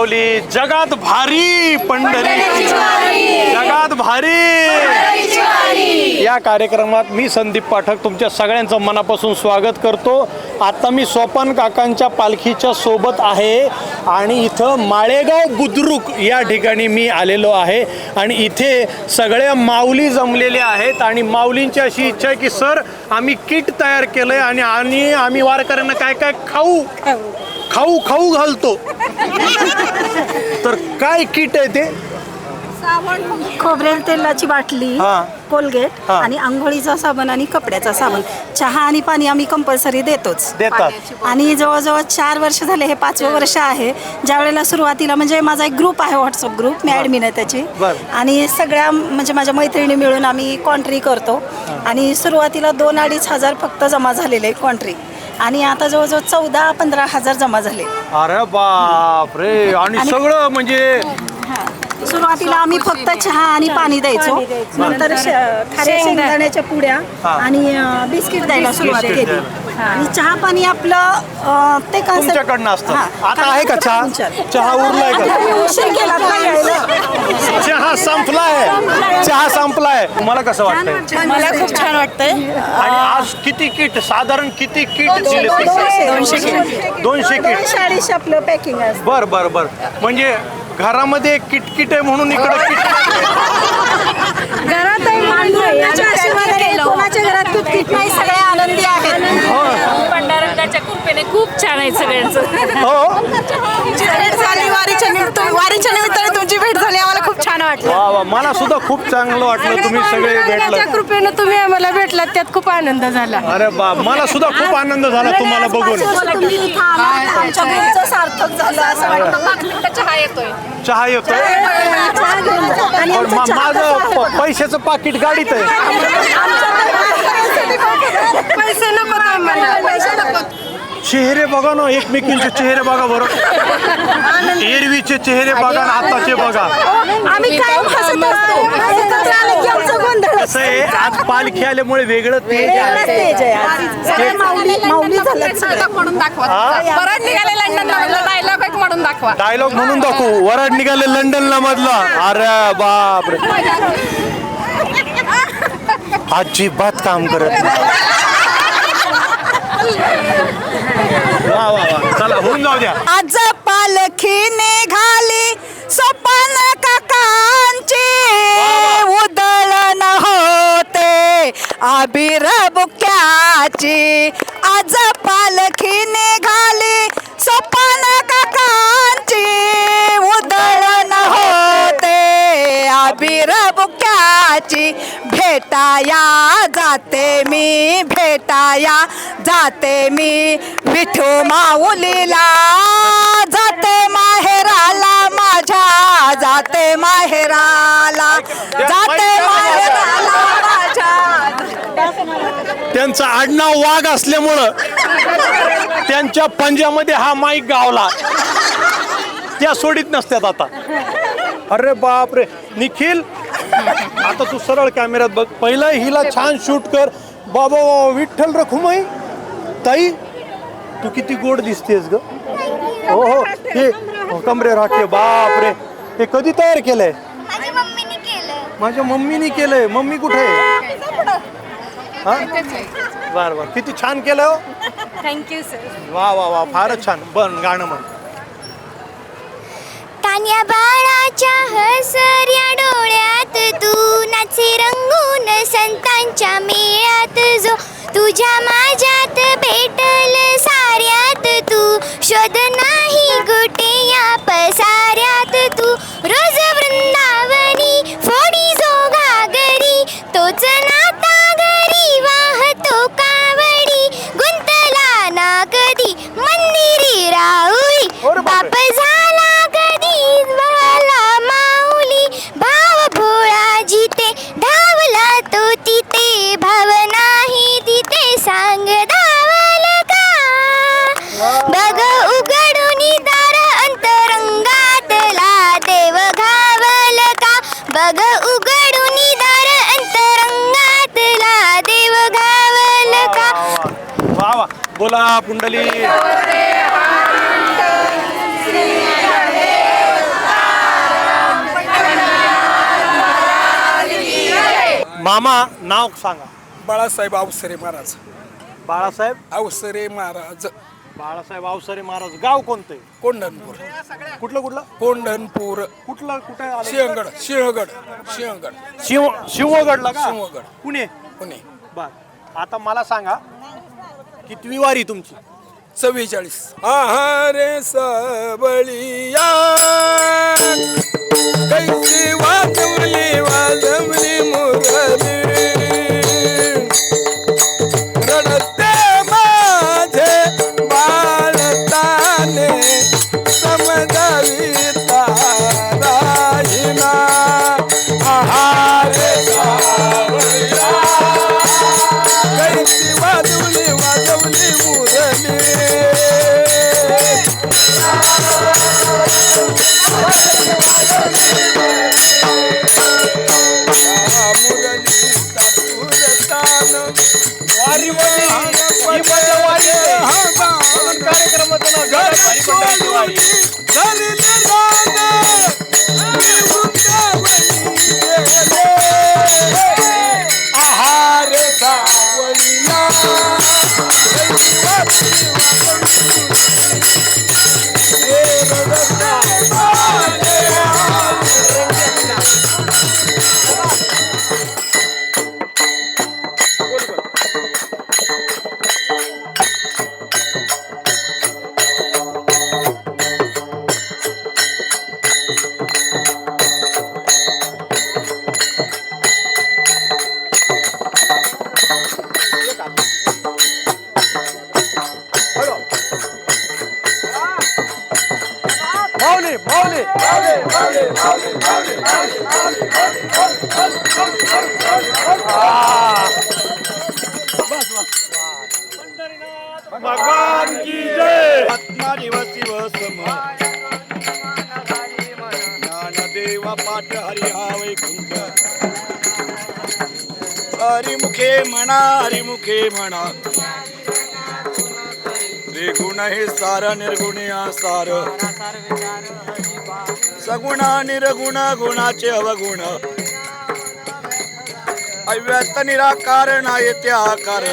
माऊली जगात भारी पंढरी जगात भारी या कार्यक्रमात मी संदीप पाठक तुमच्या सगळ्यांचं मनापासून स्वागत करतो। आता मी सोपान काकांच्या पालखीच्या सोबत आहे आणि इथं माळेगाव बुद्रुक या ठिकाणी मी आलेलो आहे आणि इथे सगळ्या माऊली जमलेले आहेत आणि माऊलींची अशी इच्छा आहे की सर आम्ही किट तयार केलंय आणि आम्ही वारकऱ्यांना काय काय खाऊ घालतो तर काय किट आहे ते? खोबरेल तेलाची बाटली, कोलगेट आणि आंघोळीचा साबण आणि कपड्याचा साबण, चहा आणि पाणी आम्ही कंपल्सरी देतात आणि जवळजवळ 4 वर्ष झाले, हे 5वं वर्ष आहे। ज्या वेळेला सुरुवातीला म्हणजे माझा एक ग्रुप आहे, व्हॉट्सअप ग्रुप, मी ॲडमिन आहे त्याची आणि सगळ्या म्हणजे माझ्या मैत्रिणी मिळून आम्ही कॉन्ट्री करतो आणि सुरुवातीला 2-2.5 हजार फक्त जमा झालेले कॉन्ट्री आणि आता जवळजवळ 14-15 हजार जमा झाले। अरे बाप रे! आणि सगळं म्हणजे सुरुवातीला आम्ही फक्त चहा आणि पाणी द्यायचो, नंतर खाऱ्या शेंगदाण्याच्या पुड्या आणि बिस्किट द्यायला सुरुवात केली आणि चहा पाणी आपलं ते तुमच्याकडनं असतं। आता आहे का चहा उरलाय का? उशीर केला चहा संपलाय मला कसं वाटतंय? मला खूप छान वाटतंय। आणि आज किती किट, साधारण किती किट दिले? 200 किट 240 आपलं पॅकिंग आहे। बर म्हणजे घरामध्ये किटकिट आहे म्हणून इकडे घरात कोणाच्या घरात किटकिट नाही, सगळे आनंदी आहेत। पंढरंगाच्या कृपेने खूप छान आहे सगळ्यांचं। वारीच्या निमित्ताने तुमची भेट झाली, आम्हाला खूप छान वाटलं। वा मला सुद्धा खूप चांगलं वाटलं, तुम्ही सगळे भेटला, कृपेने तुम्ही आम्हाला भेटलात, त्यात खूप आनंद झाला। अरे बाप, मला सुद्धा खूप आनंद झाला तुम्हाला बघून। आमच्या घरचं सार्थक झालं असं वाटतं। चहा येतोय माझं पैशाचं पाकिट गाडीत आहे। पैसे नको आम्हाला, चेहरे बघा ना, एकमेकींचे चेहरे बघा बरं, एरवीचे चेहरे बघा ना, आताचे बघा। आम्ही काय हसत असतो, एकत्र आलं की आमचं गोंधळ कसं आहे, आज पालखी आल्यामुळे वेगळं तेज आहे। माऊली झालं सगळं म्हणून दाखवा, परत निघाले लंडनला मधला डायलॉग एक म्हणून दाखवा। डायलॉग म्हणून दाखवू? वराड निघाले लंडनला मधला? अरे बाप रे, अजिबात काम करत नाही। वा चला होऊन जाऊ द्या। आज पालखी निघाली सोपान काकांची, उधळण होते अबीर बुक्याची। आज पालखी निघाली सोपान काकांची, उधळण होते अबीर बुक्याची। भेटाया जाते मी विठू माऊलीला, जाते माहेराला माझ्या, जाते माहेराला माझ्या। त्यांचं आडनाव वाघ असल्यामुळं त्यांच्या पंजामध्ये हा माईक गावला, त्या सोडीत नसतात आता। अरे बाप रे निखिल, आता तू सरळ कॅमेऱ्यात बघ, पहिला हिला छान शूट कर। बाबा विठ्ठल रखुमाई ताई, तू किती गोड दिसतेस ग। हो हे कमरे राखे, बाप रे, हे कधी तयार केलंय? माझ्या मम्मीने केलंय। मम्मी कुठे आहे? बर किती छान केलं हो, थँक्यू सर। वा फारच छान। बन गाणं म्हण। कान्या बाळाच्या हसर्या डोळ्यात तू नाचे रंगून, संतांच्या मेळ्यात जो तुझ्या माझ्यात भेटल साऱ्यात, तू शोध नाही कुठे या पसाऱ्यात। तू रोज वृंदावनी फोडी जो घागरी, तोच नाता घरी वाहतो कावडी। गुंतला ना कधी मंदिरी राहुरी, बाप झाला कधी मला माऊली। भाव भोळा जिथे धावला तो तिथे, भाव नाही तिथे सांग धावल का। बघ उघडून दार अंतरंगातला, देव घावल का। बघ उघडून दार अंतरंगातला, देव घावल का। वा बोला पुंडली। मामा नाव सांगा. बाळासाहेब अवसरे महाराज. बाळासाहेब अवसरे महाराज. बाळासाहेब अवसरे महाराज. गाव कोणतं? कोंढणपूर. कुठलं? कोंढणपूर. कुठे आलं? सिंहगड. शिवगडला का? सिंहगड. पुणे. पुणे. बर. आता मला सांगा कितवी वारी तुमची? 44. आहारे सबळिया कैसी वाजवली मुरली रडते माझे बाळताने समजाविता राहिना. आहारे सबळिया कैसी वाजवली मुरली भगवान की जय. आत्मा दिवस ज्ञानदेवा पाठ हरी हा वैकुंठ. हरिमुखे म्हणा त्रिगुण हे सार निर्गुणे सार सगुणा निर्गुण गुणाचे अवगुण अव्यक्त निराकार नायते आकार.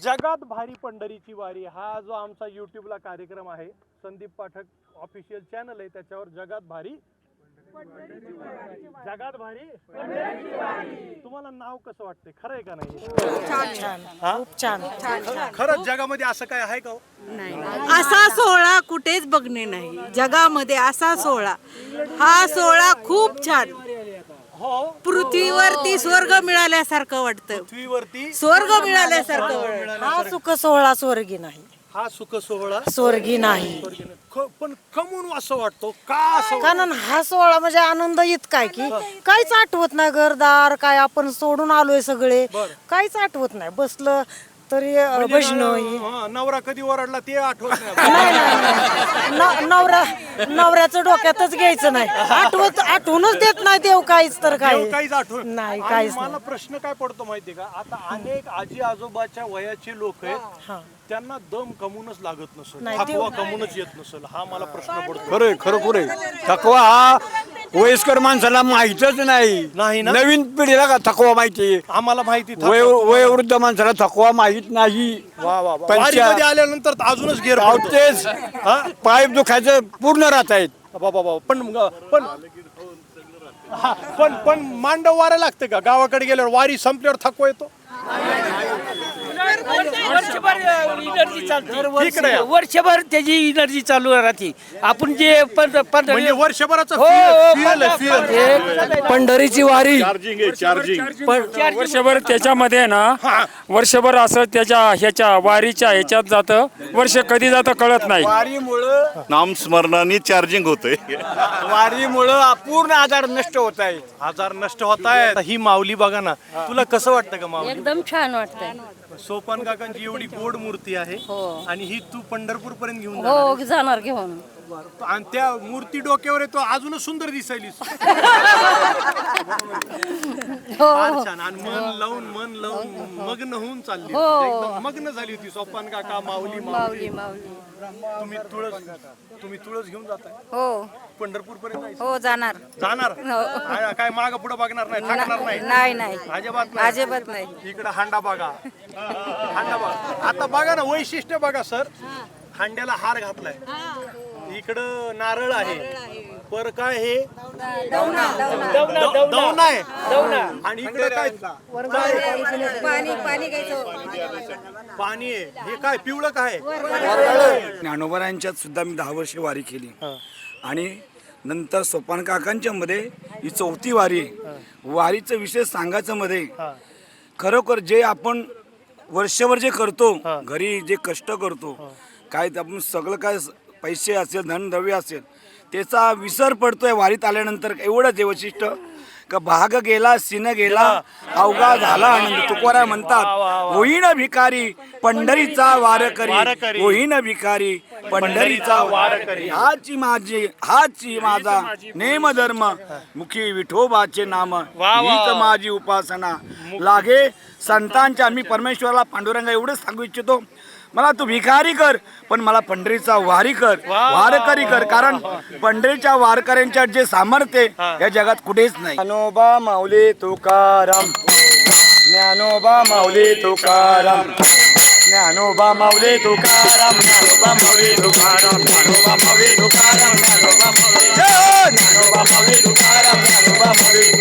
जगात भारी पंढरीची वारी हा जो आमचा युट्यूबला कार्यक्रम आहे, संदीप पाठक ऑफिशियल चॅनल आहे, त्याच्यावर जगात भारी तुम्हाला नाव कसं वाटतंय? खरं आहे का नाही? खूप छान. खरंच जगामध्ये असं काय आहे का? असा सोहळा कुठेच बघणे नाही जगामध्ये. असा सोहळा, हा सोहळा खूप छान. पृथ्वीवरती स्वर्ग मिळाल्यासारखं वाटतं. पृथ्वीवरती स्वर्ग मिळाल्यासारखं वाटतं. हा सुख सोहळा स्वर्गी नाही. हा सुख सोहळा स्वर्गी नाही. पण कमून असं वाटतो का? असं कारण हा सोहळा म्हणजे आनंद इतका की काहीच आठवत नाही. घरदार काय आपण सोडून आलोय सगळे, काहीच आठवत नाही. बसलं तरी भजन. नवरा कधी ओरडला ते आठवत नाही. नवऱ्याचं डोक्यातच घ्यायचं नाही. आठवूनच देत नाही देव काहीच. तर काहीच आठवत नाही. काहीच मला प्रश्न काय पडतो माहितीये का? आता अनेक आजी आजोबाच्या वयाची लोक आहेत, त्यांना दम कमूनच लागत नसेल, थकवा कमूनच येत नसेल. हा मला प्रश्न पडतो. खरोखर थकवा हा वयस्कर माणसाला माहितच नाही. नवीन पिढीला का थकवा माहिती? आम्हाला माहिती. वयोवृद्ध माणसाला थकवा माहित नाही. वारीमध्ये आल्यानंतर अजूनच गेर तेच पाईप दुखायचं पूर्ण राहत आहेत. पण मांडव वारा लागते का? गावाकडे गेल्यावर वारी संपल्यावर थकवा येतो. वर्षभर त्याची एनर्जी चालू राहते. आपण जे म्हणजे वर्षभराचं पंढरीची वारी वर्षभर त्याच्यामध्ये ना, वर्षभर असं ह्याच्या वारीच्या ह्याच्यात जातं. वर्ष कधी जातं कळत नाही. वारीमुळं नामस्मरणाने चार्जिंग होतंय. वारीमुळं पूर्ण आजार नष्ट होत आहे. आजार नष्ट होत आहे. ही माऊली बघा ना, तुला कसं वाटतं का माऊली? एकदम छान वाटतंय. सोपान काकांची एवढी गोड मूर्ती आहे आणि ही तू पंढरपूर पर्यंत घेऊन हो जाणार घेऊन. आणि त्या मूर्ती डोक्यावर आहे तो अजूनच सुंदर दिसायलीस. फार छान. आणि मन लावून मग्न होऊन चालली, एकदम मग्न झाली होती. सोपान काका, माऊली माऊली. तुम्ही तुळस घेऊन जाताय हो पंढरपूर पर्यंत? हो जाणार. काय माग पुढे बघणार नाही, थांबणार नाही? नाही अजिबात नाही. इकडे हांडा बघा. आता बघा ना वैशिष्ट्य बघा सर. हांड्याला हार घातलाय, इकडं नारळ आहे, पर काय हे दवना आहे, आणि इकडे काय पाणी आहे. हे काय पिवळं काय? ज्ञानोबरायांच्यात सुद्धा मी 10 वर्षे वारी केली आणि नंतर सोपान काकांच्या मध्ये ही 4थी वारी आहे. वारीचं विशेष सांगायचं मध्ये खरोखर जे आपण वर्षभर जे करतो, घरी जे कष्ट करतो, काय ते आपण सगळं काय पैसे असेल, धनद्रव्य असेल, त्याचा विसर पडतोय वारीत आल्यानंतर. एवढंच हे वैशिष्ट्य का भाग गेला सिन गेला अवघा झाला आनंद. तुकोरा म्हणतात होईन भिकारी पंढरीचा वारकरी, होईन भिकारी पंढरीचा वारकरी. हाची माझा नेम धर्म, मुखी विठोबाचे नाम, हीच माझी उपासना. लागे संतांच्या. मी परमेश्वराला पांडुरंगा एवढंच सांगू इच्छितो, मला तू भिकारी कर पण मला पंढरीचा वारकरी कर. कारण पंढरीच्या वारकऱ्यांच्या जे सामर्थ्य या जगात कुठेच नाही. ज्ञानोबा माऊली तुकाराम, ज्ञानोबा माऊली तुकाराम, ज्ञानोबा माऊली तुकाराम, ज्ञानोबा माऊली तुकाराम, ज्ञानोबा माऊली तुकाराम, ज्ञानोबा माऊली तुकाराम, ज्ञानोबा माऊली तुकाराम, ज्ञानोबा माऊली